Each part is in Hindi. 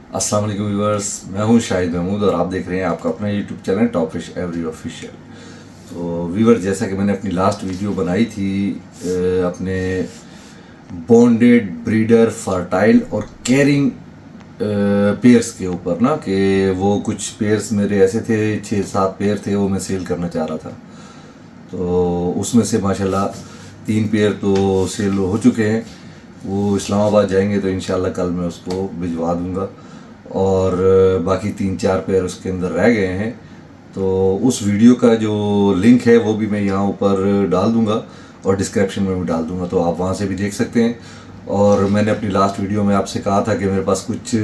अस्सलाम वालेकुम व्यूअर्स, मैं हूं शाहिद महमूद और आप देख रहे हैं आपका अपना YouTube channel top fish every official. तो व्यूअर, जैसा कि मैंने अपनी लास्ट वीडियो बनाई थी अपने बॉन्डेड ब्रीडर फर्टाइल और कैरिंग पेयर्स के ऊपर ना, कि वो कुछ पेयर्स मेरे ऐसे थे, 6-7 पेयर थे, वो मैं सेल करना चाह रहा था। तो उसमें से माशाल्लाह 3 पेयर तो सेल हो चुके हैं। वो इस्लामाबाद जाएंगे तो इंशाल्लाह कल मैं उसको भिजवा दूंगा और बाकी 3-4 पेयर उसके अंदर रह गए हैं। तो उस वीडियो का जो लिंक है वो भी मैं यहाँ ऊपर डाल दूंगा और डिस्क्रिप्शन में भी डाल दूंगा, तो आप वहाँ से भी देख सकते हैं। और मैंने अपनी लास्ट वीडियो में आपसे कहा था कि मेरे पास कुछ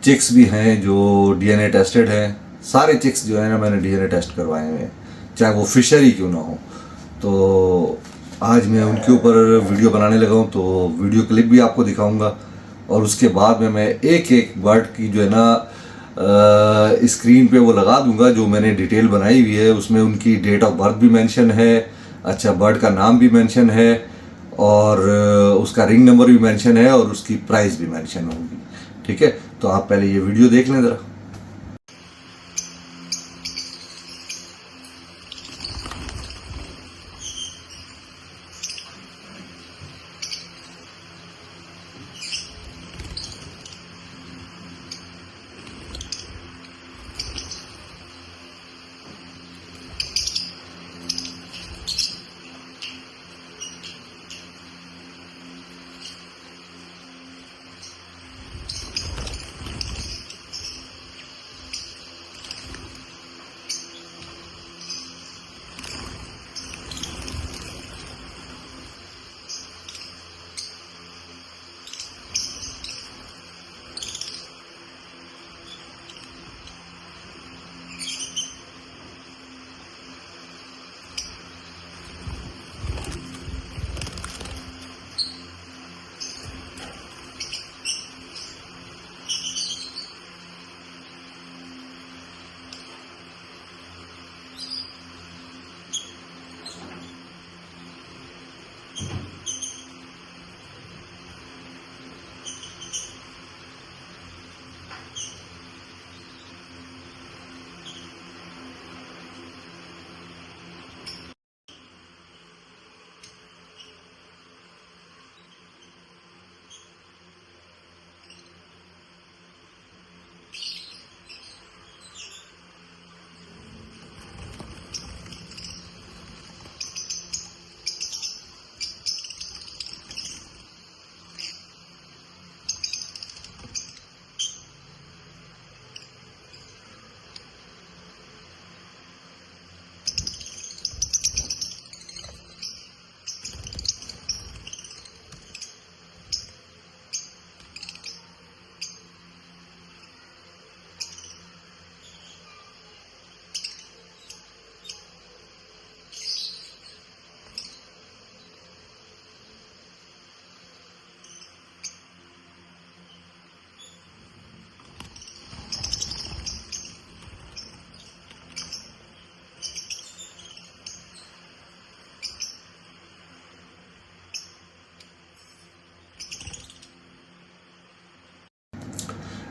चिक्स भी हैं जो डीएनए टेस्टेड हैं। सारे चिक्स जो है ना, मैंने डीएनए टेस्ट करवाए हुए हैं, चाहे वो फिशर ही क्यों ना हो। तो आज मैं उनके ऊपर वीडियो बनाने लगा हूँ, तो वीडियो क्लिप भी आपको दिखाऊंगा और उसके बाद में मैं एक एक बर्ड की जो है ना स्क्रीन पे वो लगा दूंगा जो मैंने डिटेल बनाई हुई है। उसमें उनकी डेट ऑफ बर्थ भी मेंशन है, अच्छा बर्ड का नाम भी मेंशन है और उसका रिंग नंबर भी मेंशन है और उसकी प्राइस भी मेंशन होगी। ठीक है, तो आप पहले ये वीडियो देख लें ज़रा।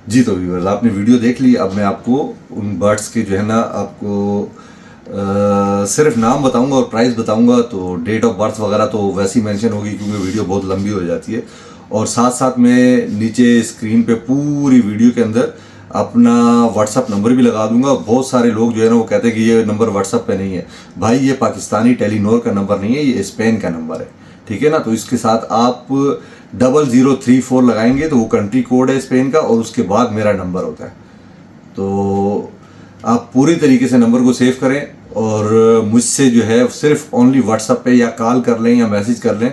जी, तो व्यूअर्स, आपने वीडियो देख ली। अब मैं आपको उन बर्ड्स के जो है ना, आपको सिर्फ नाम बताऊंगा और प्राइस बताऊंगा। तो डेट ऑफ बर्थ वगैरह तो वैसे ही मेंशन होगी क्योंकि वीडियो बहुत लंबी हो जाती है। और साथ साथ में नीचे स्क्रीन पे पूरी वीडियो के अंदर अपना व्हाट्सअप नंबर भी लगा दूंगा। बहुत सारे लोग जो है ना वो कहते हैं कि ये नंबर व्हाट्सअप पे नहीं है। भाई, ये पाकिस्तानी टेलीनॉर का नंबर नहीं है, ये स्पेन का नंबर है। ठीक है ना, तो इसके साथ आप 0034 लगाएंगे तो वो कंट्री कोड है स्पेन का और उसके बाद मेरा नंबर होता है। तो आप पूरी तरीके से नंबर को सेव करें और मुझसे जो है सिर्फ ओनली व्हाट्सएप पे या कॉल कर लें या मैसेज कर लें,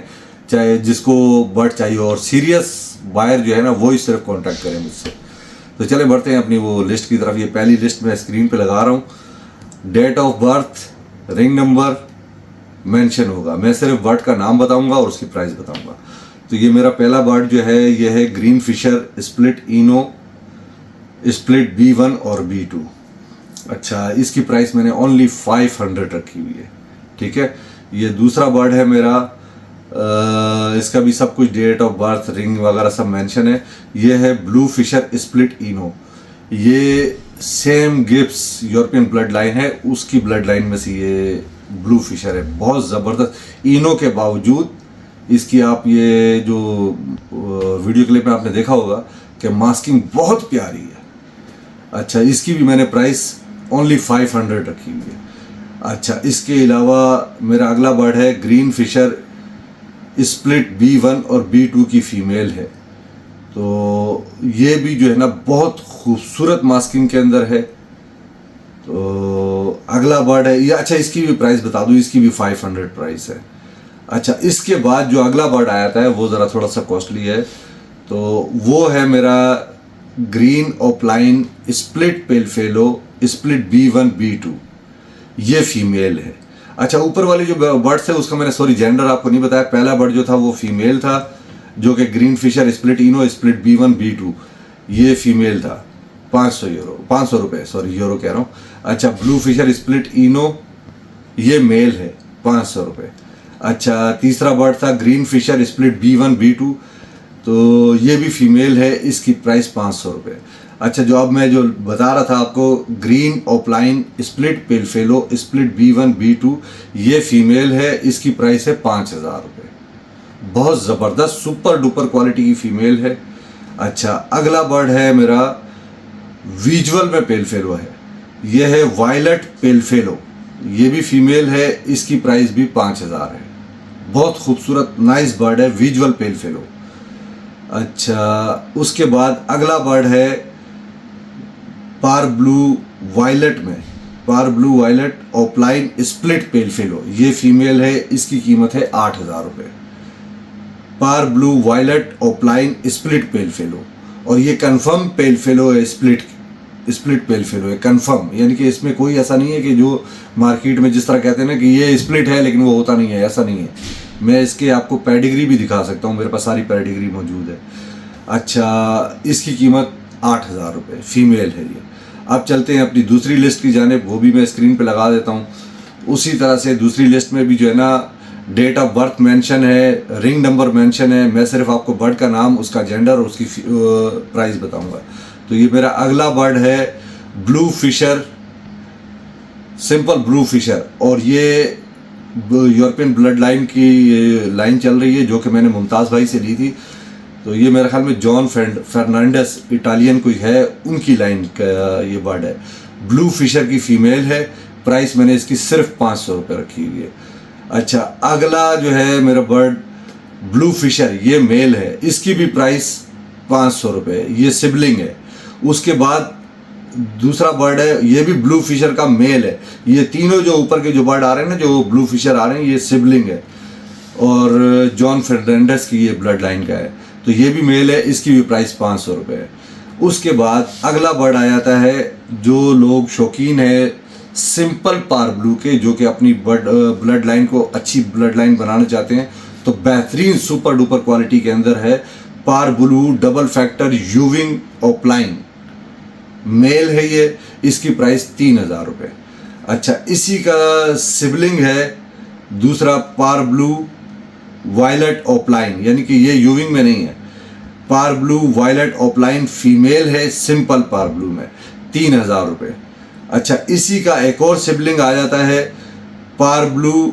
चाहे जिसको बर्ड चाहिए। और सीरियस बायर जो है ना वो ही सिर्फ कांटेक्ट करें मुझसे। तो चले बढ़ते हैं अपनी वो लिस्ट की तरफ। ये पहली लिस्ट मैं स्क्रीन पे लगा रहा हूँ। Date of birth, ring number mention होगा। मैं सिर्फ बर्ड का नाम बताऊंगा और उसकी प्राइस बताऊंगा। तो ये मेरा पहला बर्ड जो है ये है green Fischer split ino split B1 और B2। अच्छा, इसकी प्राइस मैंने ओनली 500 रखी हुई है। ठीक है, ये दूसरा बर्ड है मेरा इसका भी सब कुछ डेट ऑफ बर्थ, रिंग वगैरह सब मेंशन है। ये है ब्लू फिशर स्प्लिट इनो। ये same Gibbs European blood line है, उसकी ब्लड लाइन में से ये ब्लू फिशर है। बहुत ज़बरदस्त इनो के बावजूद इसकी आप ये जो वीडियो क्लिप में आपने देखा होगा कि मास्किंग बहुत प्यारी है। अच्छा, इसकी भी मैंने प्राइस ओनली 500 रखी हुई है। अच्छा, इसके अलावा मेरा अगला बर्ड है ग्रीन फिशर स्प्लिट B1 और B2 की फीमेल है। तो ये भी जो है ना बहुत खूबसूरत मास्किंग के अंदर है। तो अगला बर्ड है ये। अच्छा, इसकी भी प्राइस बता दूं, इसकी भी 500 प्राइस है। अच्छा, इसके बाद जो अगला बर्ड आया था वो ज़रा थोड़ा सा कॉस्टली है। तो वो है मेरा green opaline split pale fellow split B1 B2, ये फीमेल है। अच्छा, ऊपर वाले जो बर्ड्स है उसका मैंने सॉरी जेंडर आपको नहीं बताया। पहला बर्ड जो था वो फीमेल था, जो कि green Fischer split ino split B1 B2, ये फीमेल था। 500 रुपये, सॉरी यूरो कह रहा हूँ। अच्छा, ब्लू फिशर स्प्लिट इनो, ये मेल है, 500 रुपये। अच्छा, तीसरा बर्ड था green Fischer split B1 B2, तो ये भी फीमेल है, इसकी प्राइस 500 रुपये। अच्छा, जो अब मैं जो बता रहा था आपको green opaline split pale fallow split B1 B2, ये फीमेल है, इसकी प्राइस है 5000 रुपये। बहुत ज़बरदस्त सुपर डुपर क्वालिटी की फीमेल है। अच्छा, अगला बर्ड है मेरा विजुअल में पेलफेलो है। यह है वायलट पेलफेलो, ये भी फीमेल है, इसकी प्राइस भी 5000 है। बहुत खूबसूरत नाइस बर्ड है विजुअल पेलफेलो। अच्छा, उसके बाद अगला बर्ड है पार ब्लू वायलट में, पार ब्लू वायलट ओपलाइन स्प्लिट पेलफेलो, ये फीमेल है, इसकी कीमत है 8000 रुपये। पार ब्लू वायलट ओपलाइन स्प्लिट पेलफेलो, और ये कंफर्म पेलफेलो है, स्प्लिट पेलफेलो है कंफर्म, यानी कि इसमें कोई ऐसा नहीं है कि जो मार्केट में जिस तरह कहते हैं ना कि ये स्प्लिट है लेकिन वो होता नहीं है, ऐसा नहीं है। मैं इसके आपको पेडिग्री भी दिखा सकता हूँ, मेरे पास सारी पेडिग्री मौजूद है। अच्छा, इसकी कीमत 8000 रुपये, फीमेल है ये। अब चलते हैं अपनी दूसरी लिस्ट की जानिब, वो भी मैं स्क्रीन पे लगा देता हूँ। उसी तरह से दूसरी लिस्ट में भी जो है ना डेट ऑफ बर्थ मेंशन है, रिंग नंबर मेंशन है। मैं सिर्फ आपको बर्ड का नाम, उसका जेंडर और उसकी प्राइस बताऊंगा। तो ये मेरा अगला बर्ड है blue Fischer, simple blue Fischer, और ये यूरोपियन ब्लड लाइन की लाइन चल रही है जो कि मैंने मुमताज़ भाई से ली थी। तो ये मेरे ख्याल में जॉन फर्नांडिस इटालियन कोई है, उनकी लाइन का ये बर्ड है। ब्लू फिशर की फ़ीमेल है, प्राइस मैंने इसकी सिर्फ 500 रुपये रखी हुई है। अच्छा, अगला जो है मेरा बर्ड ब्लू फिशर, ये मेल है, इसकी भी प्राइस 500 रुपये, ये सिबलिंग है। उसके बाद दूसरा बर्ड है, ये भी ब्लू फिशर का मेल है। ये तीनों जो ऊपर के जो बर्ड आ रहे हैं ना, जो ब्लू फिशर आ रहे हैं, ये सिबलिंग है, और जॉन फर्नांडिस की ये ब्लड लाइन का है। तो ये भी मेल है, इसकी भी प्राइस 500 रुपये है। उसके बाद अगला बर्ड आ जाता है, जो लोग शौकीन है सिंपल पार ब्लू के, जो कि अपनी ब्लड लाइन को अच्छी ब्लड लाइन बनाना चाहते हैं, तो बेहतरीन सुपर डुपर क्वालिटी के अंदर है पार blue double factor यूविंग opaline, mail है ये, इसकी प्राइस 3000 रुपये। अच्छा, इसी का सिबलिंग है दूसरा पार ब्लू वायलट ओपलाइन, यानी कि ये यूविंग में नहीं है, पार ब्लू वायलट ओपलाइन फीमेल है, सिंपल पार ब्लू में, 3000 रुपये। अच्छा, इसी का एक और सिबलिंग आ जाता है पार ब्लू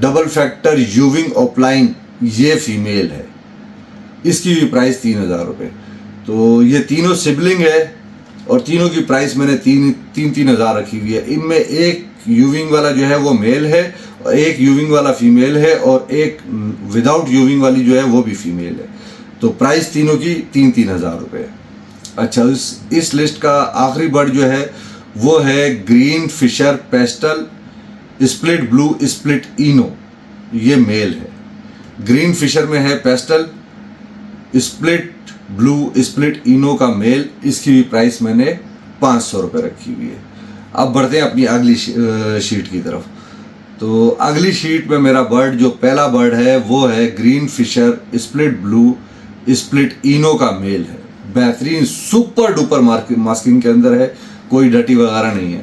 डबल फैक्टर यूविंग ओपलाइन, ये फीमेल है, इसकी भी प्राइस 3000 रुपये। तो ये तीनों सिबलिंग है और तीनों की प्राइस मैंने 3000 रखी हुई है। इनमें एक यूविंग वाला जो है वो मेल है, और एक यूविंग वाला फीमेल है, और एक विदाउट यूविंग वाली जो है वो भी फीमेल है। तो प्राइस तीनों की 3000 रुपये। अच्छा, इस लिस्ट का आखिरी बर्ड जो है वो है green Fischer pastel split blue split ino, ये मेल है। ग्रीन फिशर में है pastel, split blue split ino का मेल, इसकी भी प्राइस मैंने 500 रुपये रखी हुई है। अब बढ़ते हैं अपनी अगली शीट की तरफ। तो अगली शीट में मेरा बर्ड, जो पहला बर्ड है वो है green Fischer split blue split ino का मेल है, बेहतरीन सुपर डुपर मास्किंग के अंदर है, कोई डटी वगैरह नहीं है।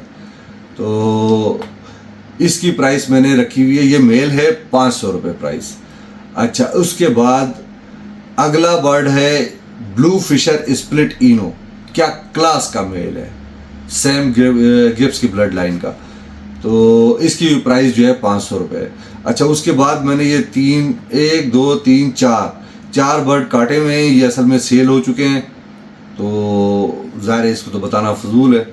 तो इसकी प्राइस मैंने रखी हुई है, ये मेल है, 500 रुपये प्राइस। अच्छा, उसके बाद अगला बर्ड है ब्लू फिशर स्प्लिट इनो। क्या क्लास का मेल है, सैम गिब्स की ब्लड लाइन का। तो इसकी प्राइस जो है 500 रुपये। अच्छा, उसके बाद मैंने ये 4 बर्ड काटे हुए हैं, ये असल में सेल हो चुके हैं, तो ज़ाहिर है इसको तो बताना फजूल है।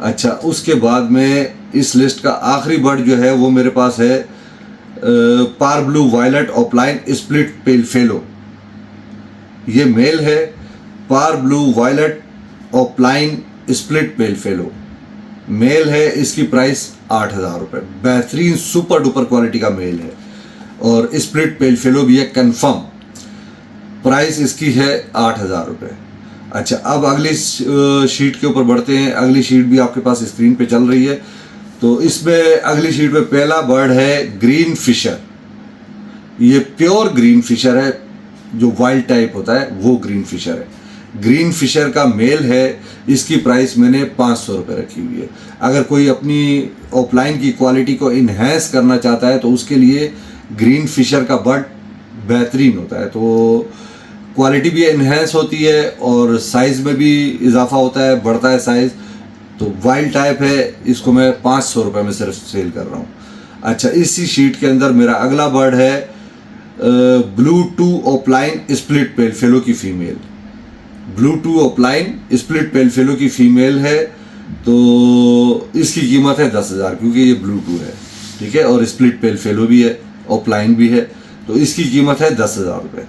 अच्छा, उसके बाद में इस लिस्ट का आखिरी बर्ड जो है वो मेरे पास है parblue violet opaline split pale fallow. ये मेल है, parblue violet opaline split pale fallow male है। इसकी प्राइस 8,000 रुपये। बेहतरीन सुपर डुपर क्वालिटी का मेल है और स्प्लिट पेल फेलो भी है कंफर्म। प्राइस इसकी है 8,000 रुपये। अच्छा, अब अगली शीट के ऊपर बढ़ते हैं। अगली शीट भी आपके पास स्क्रीन पे चल रही है। तो इसमें अगली शीट में पहला बर्ड है ग्रीन फिशर। ये प्योर ग्रीन फिशर है, जो वाइल्ड टाइप होता है वो ग्रीन फिशर है। ग्रीन फिशर का मेल है। इसकी प्राइस मैंने 500 रुपये रखी हुई है। अगर कोई अपनी ऑफलाइन की क्वालिटी को इन्हेंस करना चाहता है तो उसके लिए ग्रीन फिशर का बर्ड बेहतरीन होता है। तो क्वालिटी भी इन्हेंस होती है और साइज़ में भी इजाफा होता है, बढ़ता है साइज़। तो वाइल्ड टाइप है, इसको मैं 500 रुपये में सिर्फ सेल कर रहा हूँ। अच्छा, इसी शीट के अंदर मेरा अगला बर्ड है blue two opaline split pale fallow की female. Blue two opaline split pale fallow की फीमेल है। तो इसकी कीमत है 10,000, क्योंकि ये ब्लू टू है, ठीक है, और स्प्लिट पेल फेलो भी है, ऑफलाइन भी है। तो इसकी कीमत है 10,000 रुपये।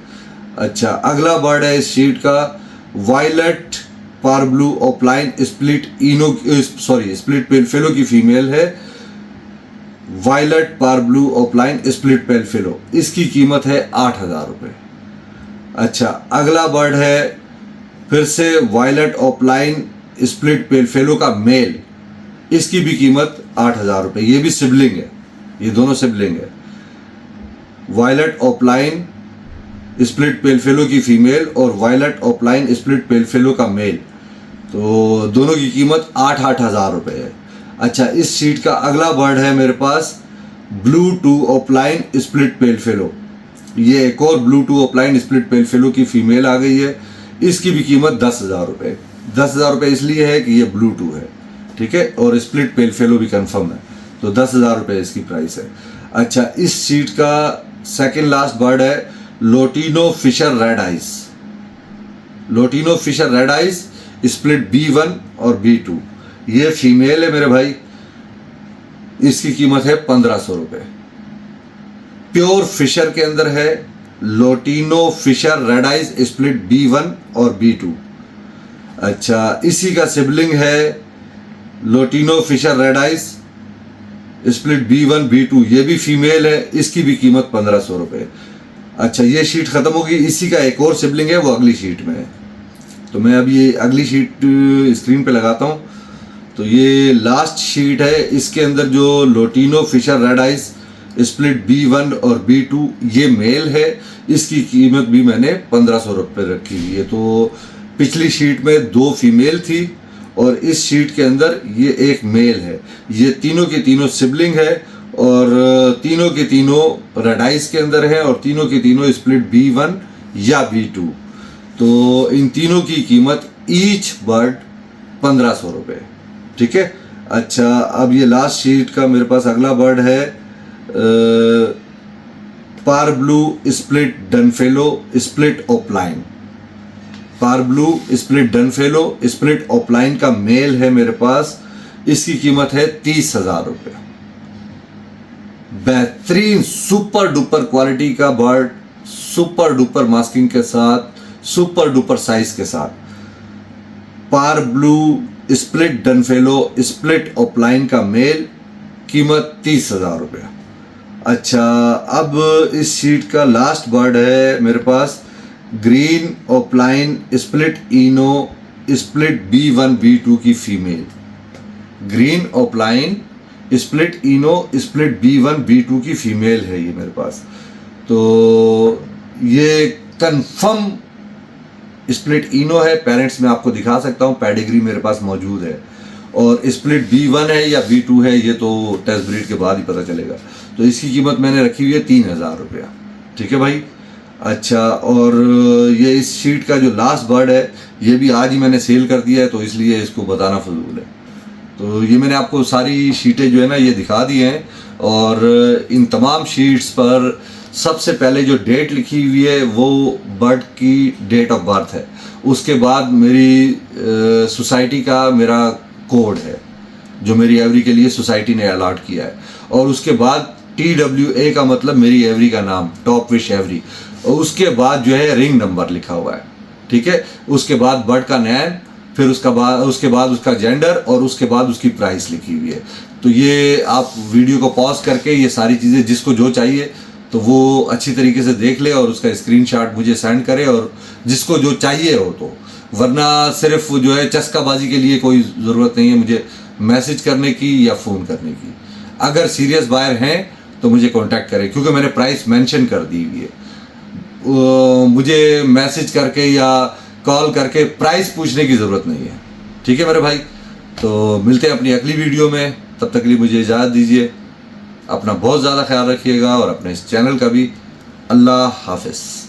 अच्छा, अगला बर्ड है इस शीट का violet parblue opaline split pale fallow की फीमेल है। Violet parblue opaline split pale fallow, इसकी कीमत है 8,000 रुपये। अच्छा, अगला बर्ड है फिर से violet opaline split pale fallow का मेल। इसकी भी कीमत 8,000 रुपये। ये भी सिबलिंग है, ये दोनों सिबलिंग है। Violet opaline split pale fallow की फीमेल और violet opaline split pale fallow का मेल। तो दोनों की कीमत 8,000 रुपये है। अच्छा, इस शीट का अगला बर्ड है मेरे पास blue two opaline split pale fallow. ये एक और blue two opaline split pale fallow की फीमेल आ गई है। इसकी भी कीमत 10,000 रुपये। 10,000 रुपये इसलिए है कि ये ब्लू टू है, ठीक है, और स्प्लिट पेल फेलो भी कंफर्म है। तो 10,000 रुपये इसकी प्राइस है। अच्छा, इस शीट का सेकेंड लास्ट बर्ड है lutino Fisher red eyes. Lutino Fisher red ice split B1 और B2। ये फीमेल है मेरे भाई। इसकी कीमत है 1,500 रुपये। प्योर फिशर के अंदर है lutino Fisher red ice split B1 और B2। अच्छा, इसी का सिबलिंग है lutino Fisher red ice split B1 B2। ये भी फीमेल है। इसकी भी कीमत 1,500 रुपये। अच्छा, ये शीट ख़त्म होगी। इसी का एक और सिबलिंग है, वो अगली शीट में है। तो मैं अब ये अगली शीट स्क्रीन पे लगाता हूँ। तो ये लास्ट शीट है। इसके अंदर जो लोटिनो Fisher red ice split B1 और B2 ये मेल है। इसकी कीमत भी मैंने 1,500 रुपये रखी हुई है। तो पिछली शीट में 2 फीमेल थी और इस शीट के अंदर ये एक मेल है। ये तीनों के तीनों सिबलिंग है और तीनों के तीनों रेड आइस के अंदर है और तीनों के तीनों स्प्लिट B1 या B2। तो इन तीनों की कीमत ईच बर्ड 1,500 रुपये, ठीक है। अच्छा, अब ये लास्ट शीट का मेरे पास अगला बर्ड है पार ब्लू स्प्लिट डनफेलो स्प्लिट ऑफलाइन। पार ब्लू स्प्लिट डनफेलो स्प्लिट ऑफलाइन का मेल है मेरे पास। इसकी कीमत है 30,000 रुपये। बेहतरीन सुपर डुपर क्वालिटी का बर्ड, सुपर डुपर मास्किंग के साथ, सुपर डुपर साइज के साथ। पार ब्लू स्प्लिट डनफेलो स्प्लिट ऑफलाइन का मेल, कीमत 30,000 रुपये। अच्छा, अब इस शीट का लास्ट बर्ड है मेरे पास green opaline split ino split B1 B2 की female. Green opaline split ino split B1 B2 की फीमेल है ये मेरे पास। तो ये कंफर्म स्प्लिट इनो है। पेरेंट्स मैं आपको दिखा सकता हूँ, पेडिग्री मेरे पास मौजूद है। और स्प्लिट B1 है या B2 है ये तो टेस्ट ब्रीड के बाद ही पता चलेगा। तो इसकी कीमत मैंने रखी हुई है 3,000 रुपया, ठीक है भाई। अच्छा, और ये इस शीट का जो लास्ट बर्ड है ये भी आज ही मैंने सेल कर दिया है, तो इसलिए इसको बताना फजूल है। तो ये मैंने आपको सारी शीटें जो है ना ये दिखा दी हैं, और इन तमाम शीट्स पर सबसे पहले जो डेट लिखी हुई है वो बर्ड की डेट ऑफ बर्थ है। उसके बाद मेरी सोसाइटी का मेरा कोड है जो मेरी एवरी के लिए सोसाइटी ने अलॉट किया है, और उसके बाद TWA का मतलब मेरी एवरी का नाम, टॉप विश एवरी, और उसके बाद जो है रिंग नंबर लिखा हुआ है, ठीक है। उसके बाद बर्ड का नेम, फिर उसके बाद उसका जेंडर, और उसके बाद उसकी प्राइस लिखी हुई है। तो ये आप वीडियो को पॉज करके ये सारी चीज़ें जिसको जो चाहिए तो वो अच्छी तरीके से देख ले और उसका स्क्रीनशॉट मुझे सेंड करे, और जिसको जो चाहिए हो तो, वरना सिर्फ जो है चस्काबाजी के लिए कोई ज़रूरत नहीं है मुझे मैसेज करने की या फ़ोन करने की। अगर सीरियस बायर हैं तो मुझे कांटेक्ट करें, क्योंकि मैंने प्राइस मेंशन कर दी हुई है। मुझे मैसेज करके या कॉल करके प्राइस पूछने की ज़रूरत नहीं है, ठीक है मेरे भाई। तो मिलते हैं अपनी अगली वीडियो में, तब तक के लिए मुझे इजाज़त दीजिए। अपना बहुत ज़्यादा ख्याल रखिएगा और अपने इस चैनल का भी। अल्लाह हाफ़िज़।